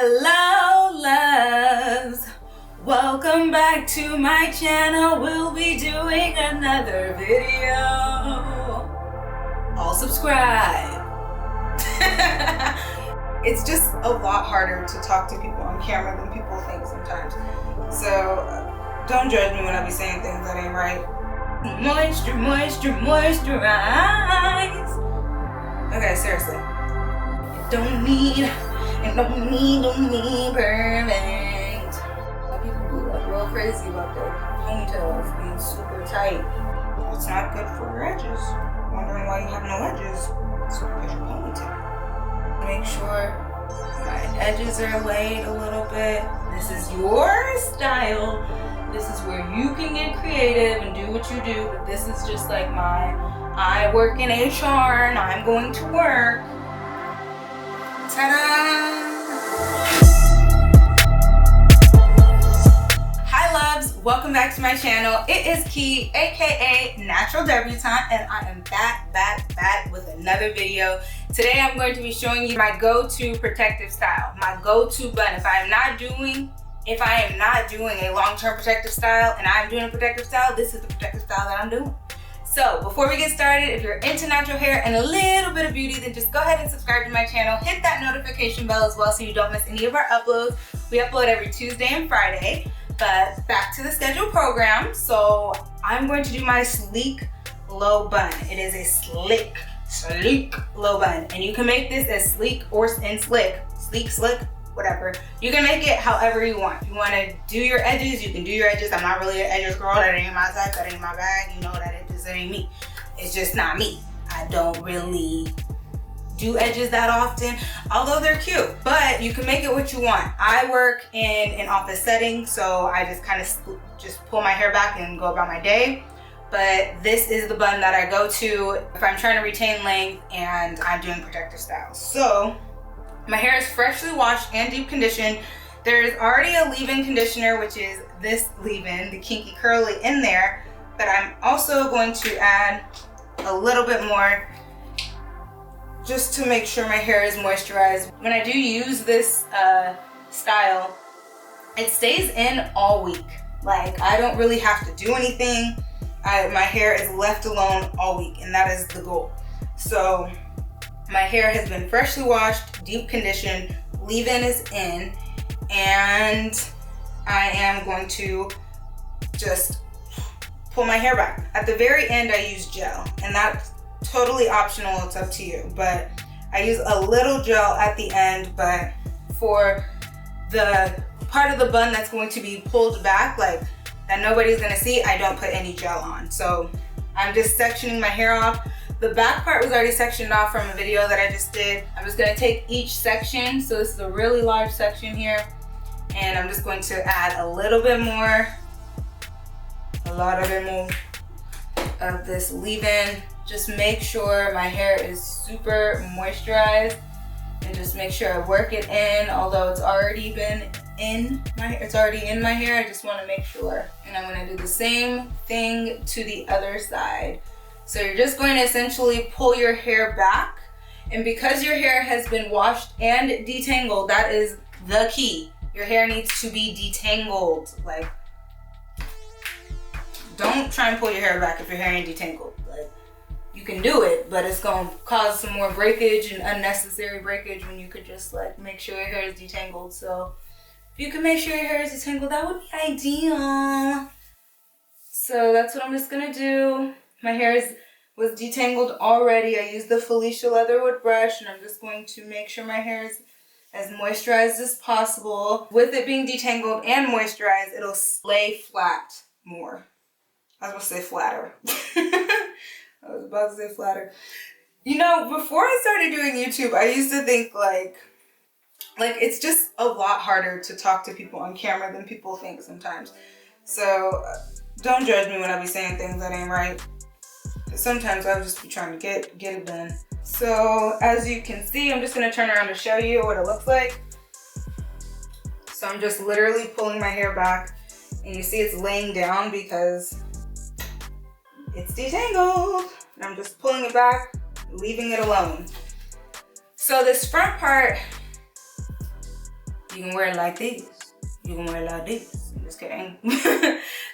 Hello loves, welcome back to my channel. We'll be doing another video. All subscribe. It's just a lot harder to talk to people on camera than people think sometimes. So don't judge me when I be saying things that ain't right. Moisturize. Okay, seriously. Don't need perfect. Some people be like real crazy about their ponytails being super tight. It's not good for your edges. Wondering why you have no edges? So because your ponytail. Make sure my edges are laid a little bit. This is your style. This is where you can get creative and do what you do. But this is just like I work in HR and I'm going to work. Ta-da! Hi loves, welcome back to my channel. It is Key, aka Natural Debutante, and I am back with another video. Today I'm going to be showing you my go-to protective style, my go-to bun. If I am not doing a long-term protective style and I'm doing a protective style, this is the protective style that I'm doing. So before we get started, if you're into natural hair and a little bit of beauty, then just go ahead and subscribe to my channel. Hit that notification bell as well so you don't miss any of our uploads. We upload every Tuesday and Friday. But back to the scheduled program. So I'm going to do my sleek low bun. It is a sleek low bun. And you can make this as sleek or in slick, slick, whatever. You can make it however you want. If you want to do your edges, you can do your edges. I'm not really an edges girl. That ain't my type. That ain't my bag. You know that it ain't me. It's just not me. I don't really do edges that often, although they're cute. But you can make it what you want. I work in an office setting, so I just kind of just pull my hair back and go about my day. But this is the bun that I go to if I'm trying to retain length and I'm doing protective styles. So my hair is freshly washed and deep conditioned. There's already a leave-in conditioner, which is this leave-in, the Kinky Curly, in there. But I'm also going to add a little bit more just to make sure my hair is moisturized. When I do use this style, it stays in all week. Like, I don't really have to do anything. My hair is left alone all week, and that is the goal. So my hair has been freshly washed, deep conditioned, leave-in is in, and I am going to just pull my hair back. At the very end, I use gel, and that's totally optional. It's up to you, but I use a little gel at the end. But for the part of the bun that's going to be pulled back, like that nobody's gonna see, I don't put any gel on. So I'm just sectioning my hair off. The back part was already sectioned off from a video that I just did. I'm just gonna take each section. So this is a really large section here, and I'm just going to add a little bit more, of this leave-in. Just make sure my hair is super moisturized, and just make sure I work it in. Although it's already been in my hair, I just want to make sure. And I'm going to do the same thing to the other side. So you're just going to essentially pull your hair back, and because your hair has been washed and detangled, that is the key. Your hair needs to be detangled. Like, don't try and pull your hair back if your hair ain't detangled. Like, you can do it, but it's gonna cause some more breakage and unnecessary breakage when you could just like make sure your hair is detangled. So if you can make sure your hair is detangled, that would be ideal. So that's what I'm just gonna do. My hair was detangled already. I used the Felicia Leatherwood brush, and I'm just going to make sure my hair is as moisturized as possible. With it being detangled and moisturized, it'll lay flat more. I was about to say flatter. You know, before I started doing YouTube, I used to think like it's just a lot harder to talk to people on camera than people think sometimes. So don't judge me when I be saying things that ain't right. Sometimes I'll just be trying to get it done. So as you can see, I'm just gonna turn around to show you what it looks like. So I'm just literally pulling my hair back, and you see it's laying down because it's detangled. And I'm just pulling it back, leaving it alone. So this front part, You can wear it like this. You can wear it like this. I'm just kidding.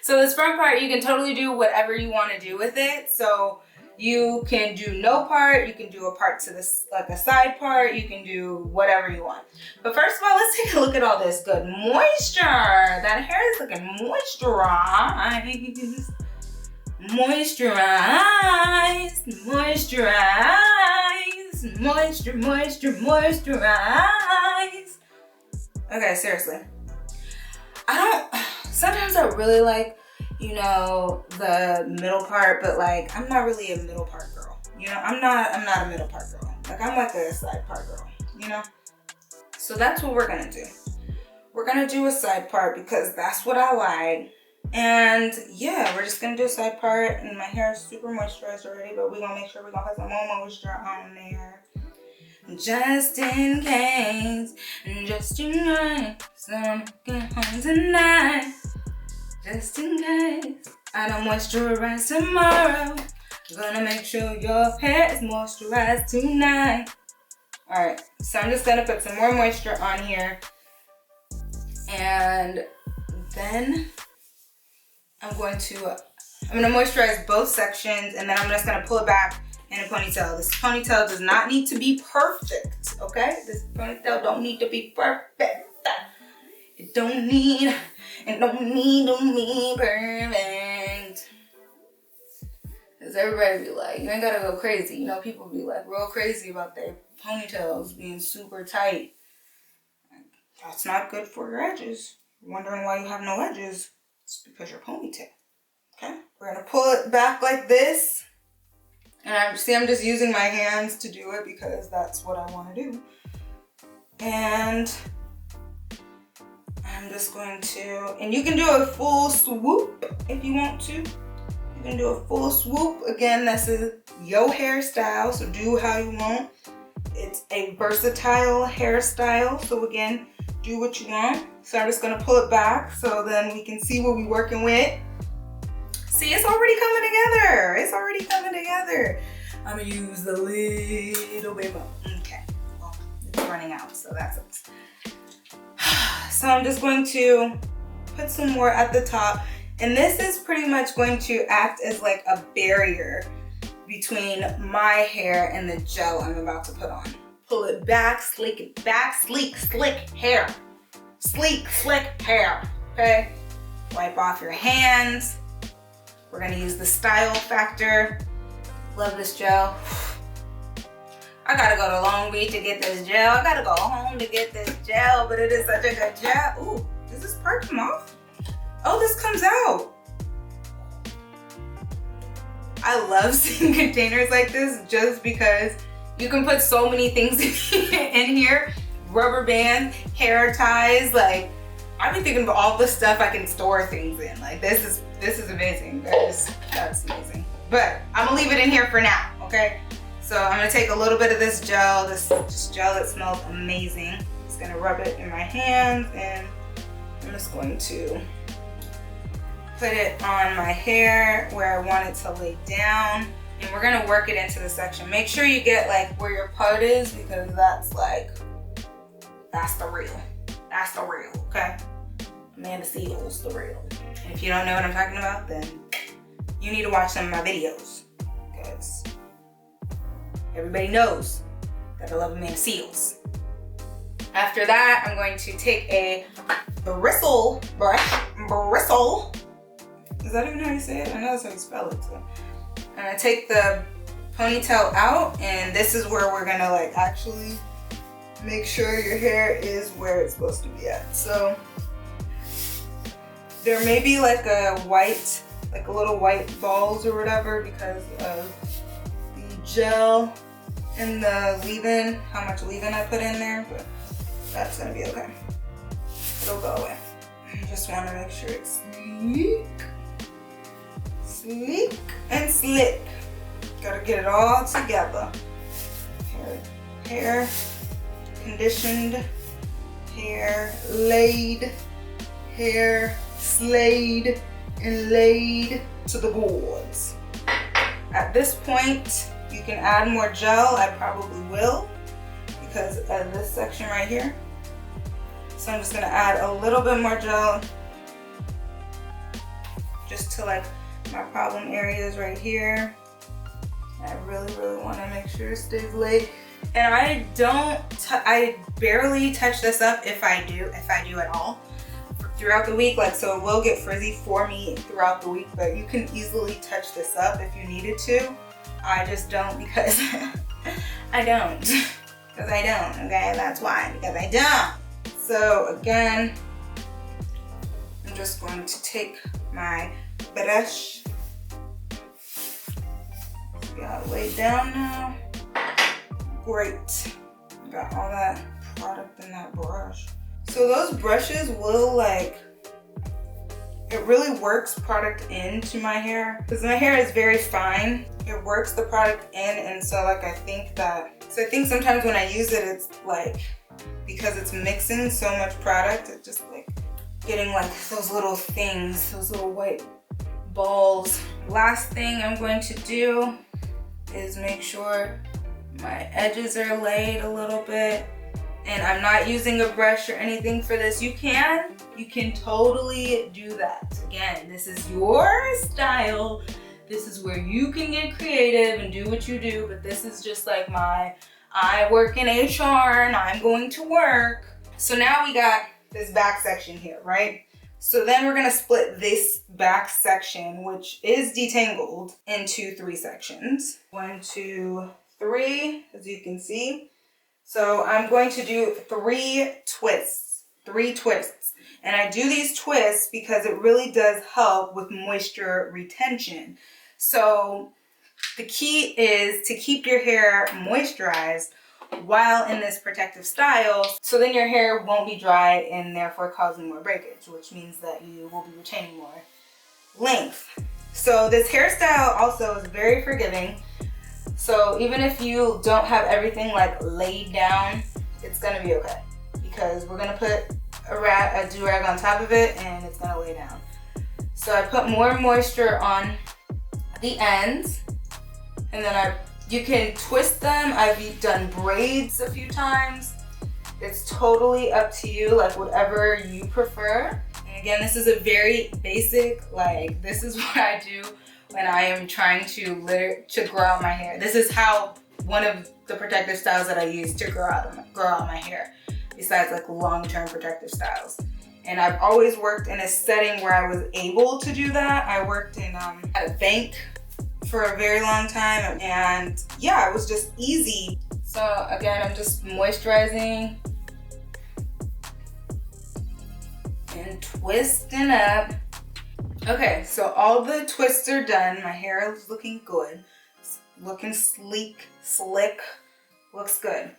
So this front part, you can totally do whatever you want to do with it. So you can do no part, you can do a part to this, like a side part, you can do whatever you want. But first of all, let's take a look at all this good moisture. That hair is looking moisturized. Moisturized, moisturized, moisturized. Okay, seriously. Sometimes I really like, you know, the middle part, but like, I'm not really a middle part girl. You know, I'm not a middle part girl. Like, I'm like a side part girl, you know? So that's what we're gonna do. We're gonna do a side part because that's what I like. And yeah, we're just gonna do a side part, and my hair is super moisturized already, but we're gonna make sure we're gonna put some more moisture on there. Just in case, just in case, I'm getting home tonight. Just in case I don't moisturize tomorrow, I'm gonna make sure your hair is moisturized tonight. Alright, so I'm just gonna put some more moisture on here, and then I'm gonna moisturize both sections, and then I'm just gonna pull it back in a ponytail. This ponytail does not need to be perfect, okay? This ponytail don't need to be perfect. It don't need to be perfect. Cause everybody be like, you ain't gotta go crazy. You know, people be like real crazy about their ponytails being super tight. That's not good for your edges. You're wondering why you have no edges. It's because your ponytail, okay? We're gonna pull it back like this. And I'm just using my hands to do it because that's what I wanna do. And I'm just going to, and you can do a full swoop if you want to. You can do a full swoop. Again, this is your hairstyle, so do how you want. It's a versatile hairstyle, so again, do what you want. So I'm just gonna pull it back so then we can see what we're working with. See, it's already coming together. It's already coming together. I'm gonna use the little bit more. Okay, well, it's running out, so that's it. So I'm just going to put some more at the top. And this is pretty much going to act as like a barrier between my hair and the gel I'm about to put on. Pull it back, sleek it back, sleek, slick hair. Sleek, slick hair, okay? Wipe off your hands. We're gonna use the Style Factor. Love this gel. I gotta go to Long Beach to get this gel. I gotta go home to get this gel, but it is such a good gel. Ooh, does this part come off? Oh, this comes out. I love seeing containers like this just because you can put so many things in here. Rubber bands, hair ties, like I've been thinking about all the stuff I can store things in. Like this is amazing. That's amazing. But I'm gonna leave it in here for now, okay? So I'm gonna take a little bit of this gel, this gel that smells amazing. Just gonna rub it in my hands, and I'm just going to put it on my hair where I want it to lay down. And we're gonna work it into the section. Make sure you get like where your part is, because that's the real. That's the real, okay? Amanda Seals, the real. And if you don't know what I'm talking about, then you need to watch some of my videos, because everybody knows that I love Amanda Seals. After that, I'm going to take a bristle brush. Bristle. Is that even how you say it? I know that's how you spell it. So I'm gonna take the ponytail out, and this is where we're gonna like actually make sure your hair is where it's supposed to be at. So there may be like a little white balls or whatever because of the gel and the leave-in, how much leave-in I put in there, but that's gonna be okay. It'll go away. I just wanna make sure it's sleek and slick. Gotta get it all together. Hair conditioned, hair laid, hair slayed and laid to the boards. At this point, you can add more gel. I probably will because of this section right here. So I'm just gonna add a little bit more gel just to like my problem areas right here. I really want to make sure it stays laid. And I barely touch this up if I do at all throughout the week. Like, so it will get frizzy for me throughout the week, but you can easily touch this up if you needed to. I just don't because I don't. Because I don't, okay? That's why, because I don't. So again, I'm just going to take my brush. Got it laid down now. Great. Got all that product in that brush. So those brushes will like, it really works product into my hair because my hair is very fine. It works the product in, and so like I think sometimes when I use it, it's like, because it's mixing so much product, it's just like getting like those little things, those little white balls. Last thing I'm going to do is make sure my edges are laid a little bit. And I'm not using a brush or anything for this. You can totally do that. Again, this is your style. This is where you can get creative and do what you do, but this is just like I work in HR and I'm going to work. So now we got this back section here, right? So then we're gonna split this back section, which is detangled, into 3 sections. 1, 2, 3, as you can see. So I'm going to do 3 twists. And I do these twists because it really does help with moisture retention. So the key is to keep your hair moisturized while in this protective style, so then your hair won't be dry and therefore causing more breakage, which means that you will be retaining more length. So this hairstyle also is very forgiving. So even if you don't have everything like laid down, it's gonna be okay because we're gonna put a do-rag on top of it and it's gonna lay down. So I put more moisture on the ends, and then you can twist them. I've done braids a few times. It's totally up to you, like whatever you prefer. And again, this is a very basic, like this is what I do when I am trying to grow out my hair. This is how one of the protective styles that I use to grow out my hair, besides like long-term protective styles. And I've always worked in a setting where I was able to do that. I worked in at a bank for a very long time, and yeah, it was just easy. So again, I'm just moisturizing and twisting up. Okay, so all the twists are done. My hair is looking good. It's looking sleek, slick, looks good.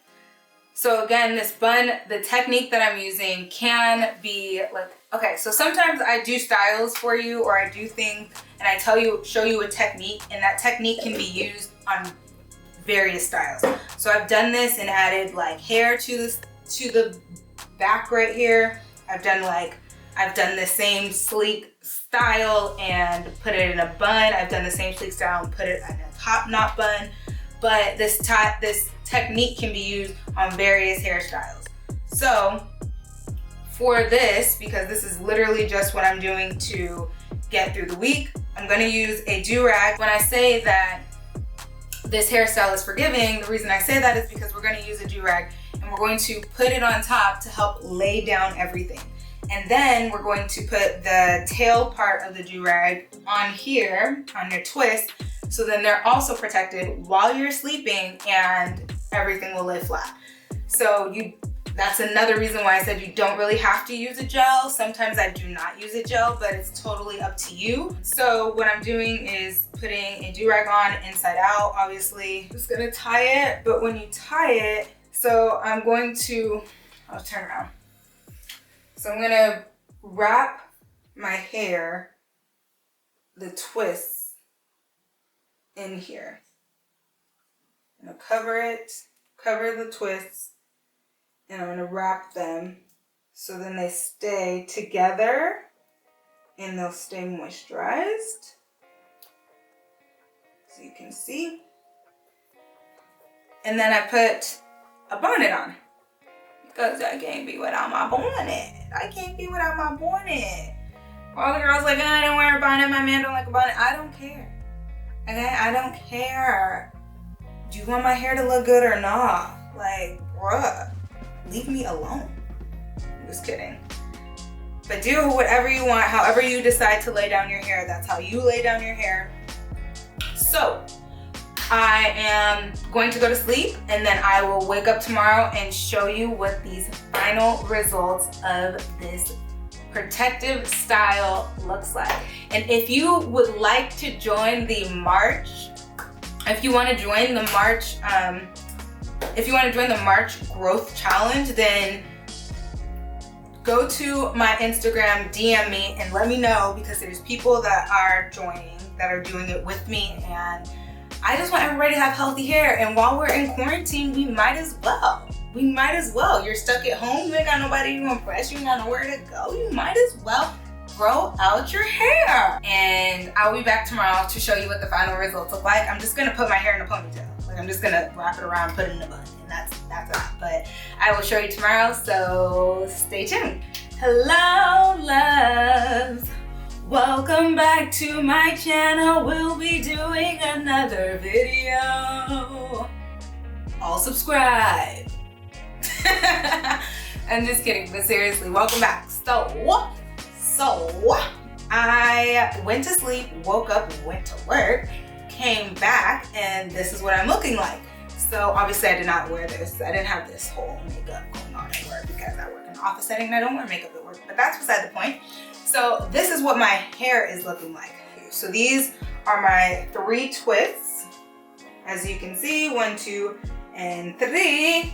So again, this bun, the technique that I'm using can be like, okay, so sometimes I do styles for you, or I do things and I show you a technique, and that technique can be used on various styles. So I've done this and added like hair to the back right here. I've done the same sleek style and put it in a bun. I've done the same sleek style and put it in a top knot bun. But this technique can be used on various hairstyles. So for this, because this is literally just what I'm doing to get through the week, I'm gonna use a do-rag. When I say that this hairstyle is forgiving, the reason I say that is because we're gonna use a do-rag and we're going to put it on top to help lay down everything. And then we're going to put the tail part of the do-rag on here, on your twist, so then they're also protected while you're sleeping and everything will lay flat. So that's another reason why I said you don't really have to use a gel. Sometimes I do not use a gel, but it's totally up to you. So what I'm doing is putting a do-rag on inside out, obviously. Just gonna tie it, but when you tie it, so I'll turn around. So I'm gonna wrap my hair, the twists, in here. I'm gonna cover the twists, and I'm gonna wrap them so then they stay together and they'll stay moisturized. So you can see. And then I put a bonnet on. Because I can't be without my bonnet. I can't be without my bonnet. All the girls like, oh, I don't wear a bonnet. My man don't like a bonnet. I don't care. Okay? I don't care. Do you want my hair to look good or not? Like, bruh, leave me alone. I'm just kidding. But do whatever you want, however you decide to lay down your hair. That's how you lay down your hair. So, I am going to go to sleep, and then I will wake up tomorrow and show you what these final results of this protective style looks like. And if you would like to join the March, if you want to join the March growth challenge, then go to my Instagram, DM me, and let me know, because there's people that are joining, that are doing it with me, and I just want everybody to have healthy hair. And while we're in quarantine, we might as well. You're stuck at home, you ain't got nobody to impress, you ain't got nowhere to go. You might as well grow out your hair. And I'll be back tomorrow to show you what the final results look like. I'm just gonna put my hair in a ponytail. Like, I'm just gonna wrap it around, put it in a bun, and that's that. But I will show you tomorrow, so stay tuned. Hello, loves. Welcome back to my channel. We'll be doing another video. All subscribe. I'm just kidding, but seriously, welcome back. So I went to sleep, woke up, went to work, came back, and this is what I'm looking like. So obviously I did not wear this. I didn't have this whole makeup going on at work because I work in an office setting and I don't wear makeup at work, but that's beside the point. So this is what my hair is looking like. So these are my 3 twists. As you can see, 1, 2, and 3.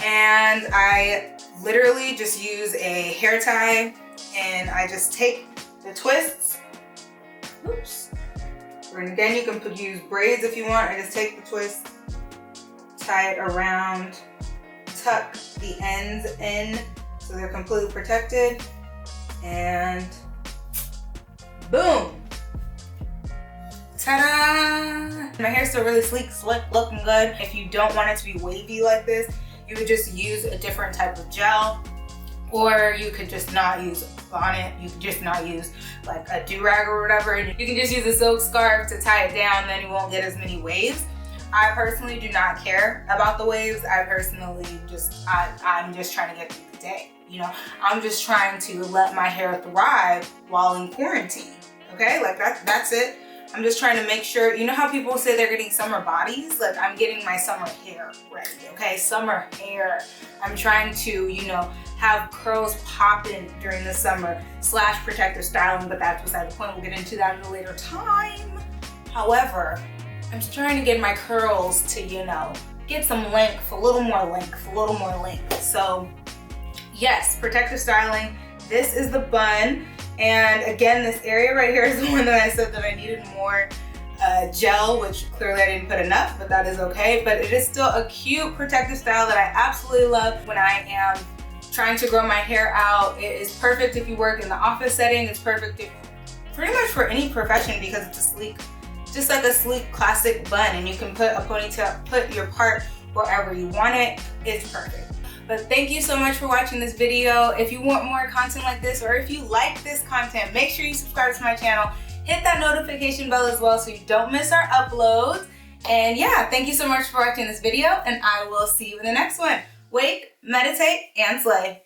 And I literally just use a hair tie, and I just take the twists. Oops. And again, you can use braids if you want. I just take the twist, tie it around, tuck the ends in so they're completely protected, and boom. Ta-da! My hair's still really sleek, slick, looking good. If you don't want it to be wavy like this, you would just use a different type of gel, or you could just not use a bonnet. You could just not use like a do-rag or whatever. You can just use a silk scarf to tie it down, then you won't get as many waves. I personally do not care about the waves. I personally I'm just trying to get through the day. You know, I'm just trying to let my hair thrive while in quarantine. Okay, like that's it. I'm just trying to make sure, you know how people say they're getting summer bodies? Like, I'm getting my summer hair ready, okay? Summer hair. I'm trying to, you know, have curls popping during the summer / protective styling, but that's beside the point. We'll get into that at a later time. However, I'm just trying to get my curls to, you know, get some length, a little more length. So yes, protective styling. This is the bun. And again, this area right here is the one that I said that I needed more gel, which clearly I didn't put enough, but that is okay. But it is still a cute protective style that I absolutely love when I am trying to grow my hair out. It is perfect if you work in the office setting. It's perfect pretty much for any profession, because it's a sleek, just like a sleek classic bun, and you can put a ponytail, put your part wherever you want it. It's perfect. But thank you so much for watching this video. If you want more content like this, or if you like this content, make sure you subscribe to my channel. Hit that notification bell as well so you don't miss our uploads. And yeah, thank you so much for watching this video, and I will see you in the next one. Wake, meditate, and slay.